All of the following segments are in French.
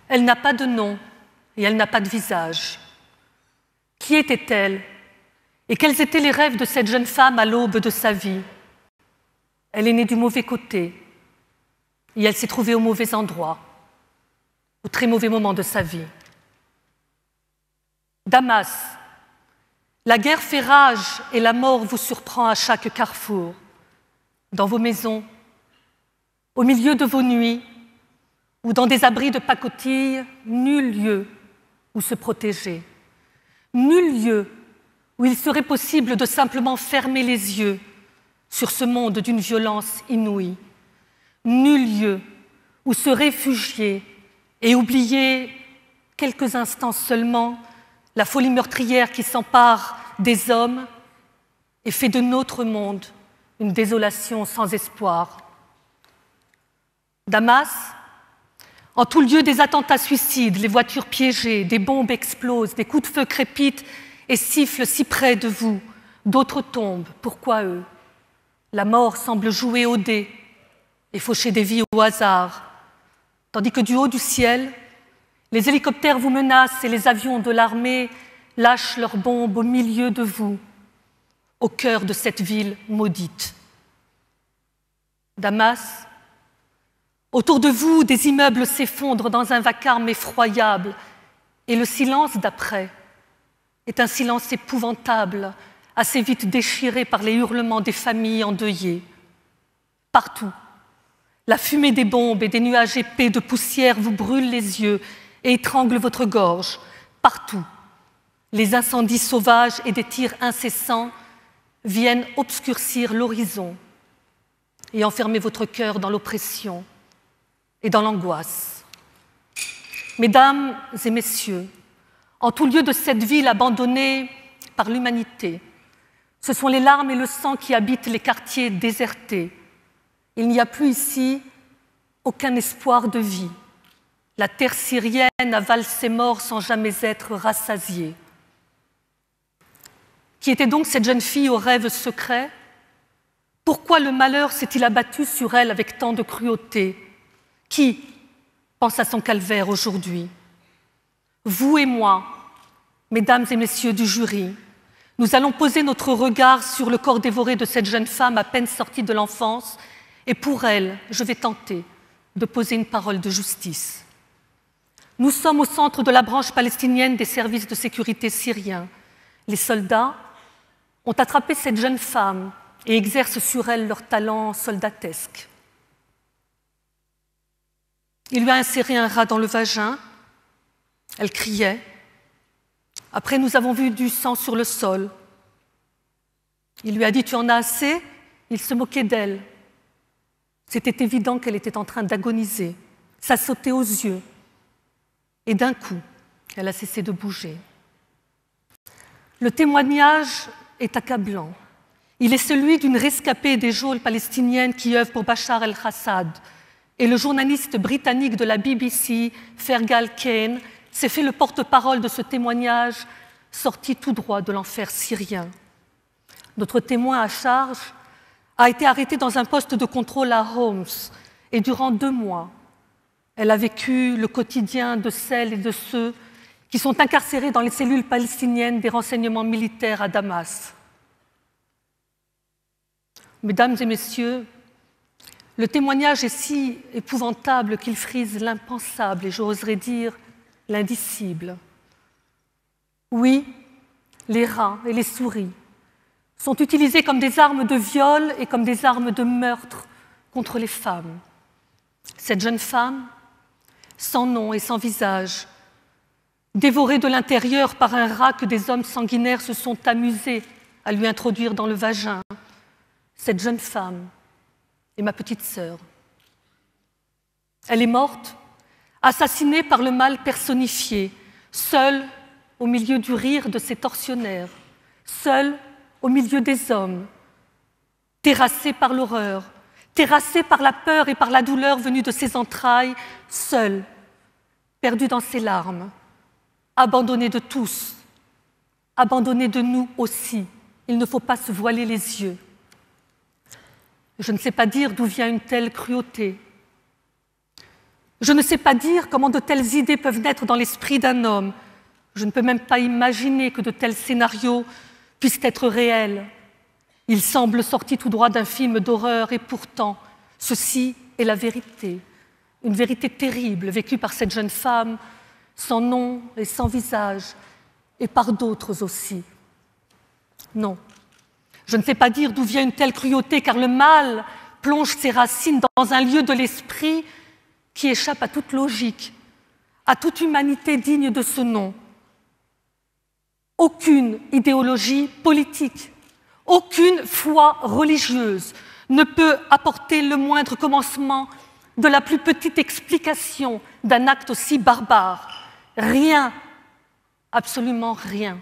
Elle n'a pas de nom et elle n'a pas de visage. Qui était-elle? Et quels étaient les rêves de cette jeune femme à l'aube de sa vie? Elle est née du mauvais côté et elle s'est trouvée au mauvais endroit, au très mauvais moment de sa vie. Damas, la guerre fait rage et la mort vous surprend à chaque carrefour, dans vos maisons, au milieu de vos nuits ou dans des abris de pacotille, nul lieu où se protéger, nul lieu où il serait possible de simplement fermer les yeux sur ce monde d'une violence inouïe, nul lieu où se réfugier et oublier quelques instants seulement la folie meurtrière qui s'empare des hommes et fait de notre monde une désolation sans espoir. Damas, en tout lieu des attentats suicides, les voitures piégées, des bombes explosent, des coups de feu crépitent et sifflent si près de vous. D'autres tombent. Pourquoi eux? La mort semble jouer au dé et faucher des vies au hasard, tandis que du haut du ciel, les hélicoptères vous menacent et les avions de l'armée lâchent leurs bombes au milieu de vous, au cœur de cette ville maudite. Damas, autour de vous, des immeubles s'effondrent dans un vacarme effroyable et le silence d'après est un silence épouvantable, assez vite déchiré par les hurlements des familles endeuillées. Partout, la fumée des bombes et des nuages épais de poussière vous brûlent les yeux et étranglent votre gorge. Partout, les incendies sauvages et des tirs incessants viennent obscurcir l'horizon et enfermer votre cœur dans l'oppression et dans l'angoisse. Mesdames et messieurs, en tout lieu de cette ville abandonnée par l'humanité, ce sont les larmes et le sang qui habitent les quartiers désertés. Il n'y a plus ici aucun espoir de vie. La terre syrienne avale ses morts sans jamais être rassasiée. Qui était donc cette jeune fille aux rêves secrets? Pourquoi le malheur s'est-il abattu sur elle avec tant de cruauté? Qui pense à son calvaire aujourd'hui? Vous et moi, mesdames et messieurs du jury, nous allons poser notre regard sur le corps dévoré de cette jeune femme à peine sortie de l'enfance, et pour elle, je vais tenter de poser une parole de justice. Nous sommes au centre de la branche palestinienne des services de sécurité syriens. Les soldats ont attrapé cette jeune femme et exercent sur elle leur talent soldatesque. Il lui a inséré un rat dans le vagin, elle criait. Après, nous avons vu du sang sur le sol. Il lui a dit « Tu en as assez ?» Il se moquait d'elle. C'était évident qu'elle était en train d'agoniser. Ça sautait aux yeux. Et d'un coup, elle a cessé de bouger. Le témoignage est accablant. Il est celui d'une rescapée des geôles palestiniennes qui œuvre pour Bachar el-Assad. Et le journaliste britannique de la BBC, Fergal Kane, s'est fait le porte-parole de ce témoignage sorti tout droit de l'enfer syrien. Notre témoin à charge a été arrêtée dans un poste de contrôle à Homs et durant 2 mois, elle a vécu le quotidien de celles et de ceux qui sont incarcérés dans les cellules palestiniennes des renseignements militaires à Damas. Mesdames et messieurs, le témoignage est si épouvantable qu'il frise l'impensable et j'oserais dire l'indicible. Oui, les rats et les souris sont utilisés comme des armes de viol et comme des armes de meurtre contre les femmes. Cette jeune femme, sans nom et sans visage, dévorée de l'intérieur par un rat que des hommes sanguinaires se sont amusés à lui introduire dans le vagin, cette jeune femme est ma petite sœur. Elle est morte, assassinée par le mal personnifié, seule au milieu du rire de ses tortionnaires, seule au milieu des hommes, terrassée par l'horreur, terrassée par la peur et par la douleur venue de ses entrailles, seule, perdue dans ses larmes, abandonnée de tous, abandonnée de nous aussi. Il ne faut pas se voiler les yeux. Je ne sais pas dire d'où vient une telle cruauté. Je ne sais pas dire comment de telles idées peuvent naître dans l'esprit d'un homme. Je ne peux même pas imaginer que de tels scénarios puissent être réels. Ils semblent sortis tout droit d'un film d'horreur et pourtant, ceci est la vérité. Une vérité terrible vécue par cette jeune femme, sans nom et sans visage, et par d'autres aussi. Non, je ne sais pas dire d'où vient une telle cruauté, car le mal plonge ses racines dans un lieu de l'esprit qui échappe à toute logique, à toute humanité digne de ce nom. Aucune idéologie politique, aucune foi religieuse ne peut apporter le moindre commencement de la plus petite explication d'un acte aussi barbare. Rien, absolument rien,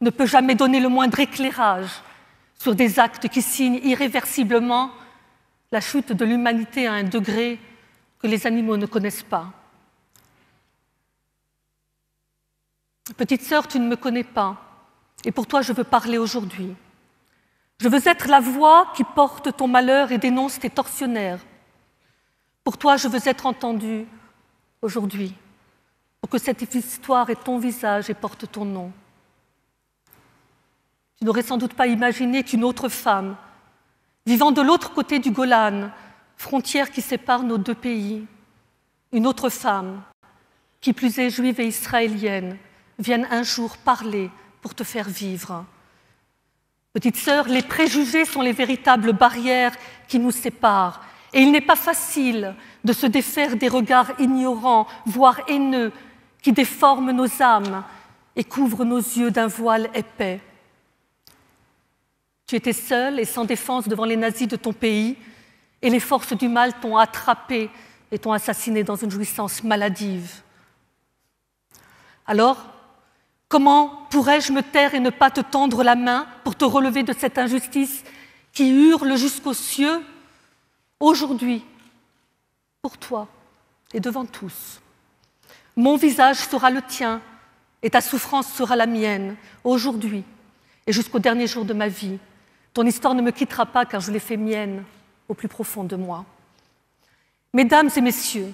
ne peut jamais donner le moindre éclairage sur des actes qui signent irréversiblement la chute de l'humanité à un degré que les animaux ne connaissent pas. Petite sœur, tu ne me connais pas, et pour toi je veux parler aujourd'hui. Je veux être la voix qui porte ton malheur et dénonce tes tortionnaires. Pour toi, je veux être entendue aujourd'hui, pour que cette histoire ait ton visage et porte ton nom. Tu n'aurais sans doute pas imaginé qu'une autre femme, vivant de l'autre côté du Golan, frontière qui sépare nos deux pays, une autre femme, qui plus est juive et israélienne, vienne un jour parler pour te faire vivre. Petite sœur, les préjugés sont les véritables barrières qui nous séparent, et il n'est pas facile de se défaire des regards ignorants, voire haineux, qui déforment nos âmes et couvrent nos yeux d'un voile épais. Tu étais seule et sans défense devant les nazis de ton pays, et les forces du mal t'ont attrapée et t'ont assassinée dans une jouissance maladive. Alors, comment pourrais-je me taire et ne pas te tendre la main pour te relever de cette injustice qui hurle jusqu'aux cieux? Aujourd'hui, pour toi et devant tous, mon visage sera le tien et ta souffrance sera la mienne, aujourd'hui et jusqu'au dernier jour de ma vie. Ton histoire ne me quittera pas car je l'ai fait mienne au plus profond de moi. Mesdames et messieurs,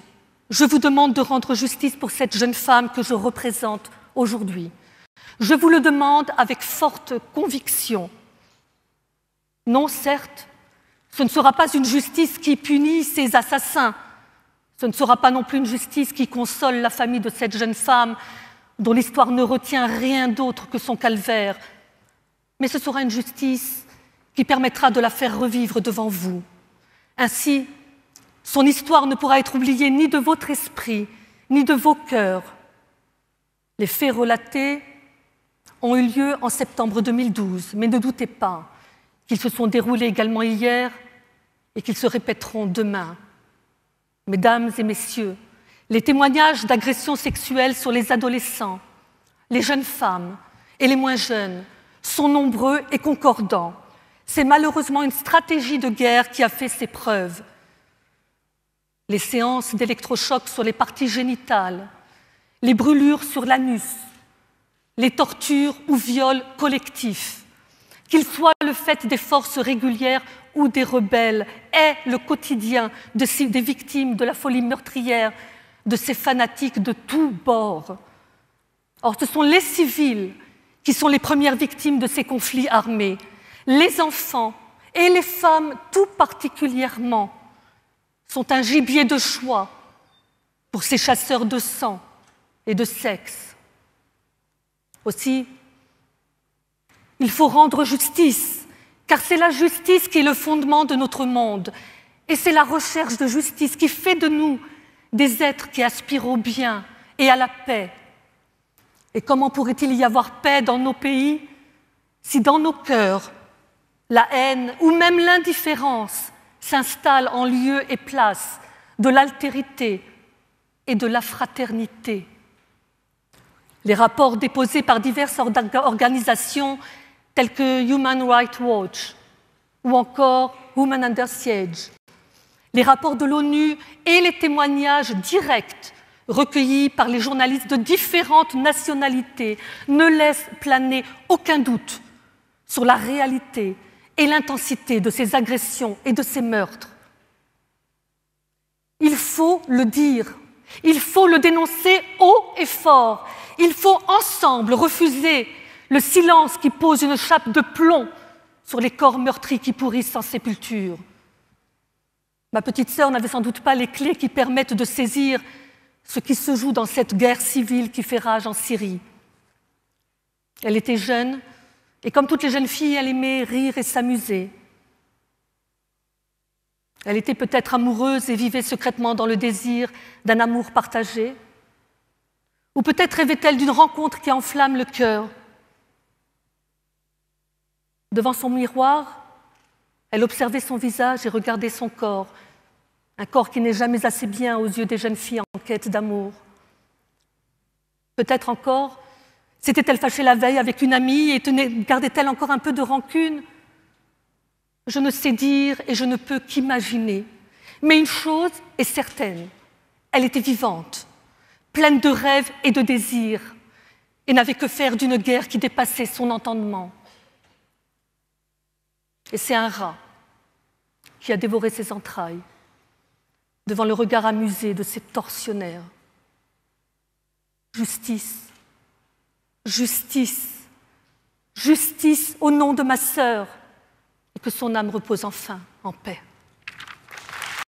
je vous demande de rendre justice pour cette jeune femme que je représente aujourd'hui. Je vous le demande avec forte conviction. Non, certes, ce ne sera pas une justice qui punit ses assassins. Ce ne sera pas non plus une justice qui console la famille de cette jeune femme dont l'histoire ne retient rien d'autre que son calvaire. Mais ce sera une justice qui permettra de la faire revivre devant vous. Ainsi, son histoire ne pourra être oubliée ni de votre esprit, ni de vos cœurs. Les faits relatés ont eu lieu en septembre 2012, mais ne doutez pas qu'ils se sont déroulés également hier et qu'ils se répéteront demain. Mesdames et messieurs, les témoignages d'agressions sexuelles sur les adolescents, les jeunes femmes et les moins jeunes sont nombreux et concordants. C'est malheureusement une stratégie de guerre qui a fait ses preuves. Les séances d'électrochocs sur les parties génitales, les brûlures sur l'anus, les tortures ou viols collectifs, qu'ils soient le fait des forces régulières ou des rebelles, est le quotidien des victimes de la folie meurtrière de ces fanatiques de tous bords. Or, ce sont les civils qui sont les premières victimes de ces conflits armés, les enfants et les femmes tout particulièrement sont un gibier de choix pour ces chasseurs de sang et de sexe. Aussi, il faut rendre justice, car c'est la justice qui est le fondement de notre monde, et c'est la recherche de justice qui fait de nous des êtres qui aspirent au bien et à la paix. Et comment pourrait-il y avoir paix dans nos pays si dans nos cœurs, la haine ou même l'indifférence s'installe en lieu et place de l'altérité et de la fraternité? Les rapports déposés par diverses organisations telles que Human Rights Watch ou encore Women Under Siege, les rapports de l'ONU et les témoignages directs recueillis par les journalistes de différentes nationalités ne laissent planer aucun doute sur la réalité et l'intensité de ces agressions et de ces meurtres. Il faut le dire Il faut le dénoncer haut et fort. Il faut ensemble refuser le silence qui pose une chape de plomb sur les corps meurtris qui pourrissent sans sépulture. Ma petite sœur n'avait sans doute pas les clés qui permettent de saisir ce qui se joue dans cette guerre civile qui fait rage en Syrie. Elle était jeune, et comme toutes les jeunes filles, elle aimait rire et s'amuser. Elle était peut-être amoureuse et vivait secrètement dans le désir d'un amour partagé. Ou peut-être rêvait-elle d'une rencontre qui enflamme le cœur. Devant son miroir, elle observait son visage et regardait son corps, un corps qui n'est jamais assez bien aux yeux des jeunes filles en quête d'amour. Peut-être encore, s'était-elle fâchée la veille avec une amie et gardait-elle encore un peu de rancune? Je ne sais dire et je ne peux qu'imaginer. Mais une chose est certaine, elle était vivante, pleine de rêves et de désirs, et n'avait que faire d'une guerre qui dépassait son entendement. Et c'est un rat qui a dévoré ses entrailles devant le regard amusé de ces tortionnaires. Justice, justice, justice au nom de ma sœur, et que son âme repose enfin en paix.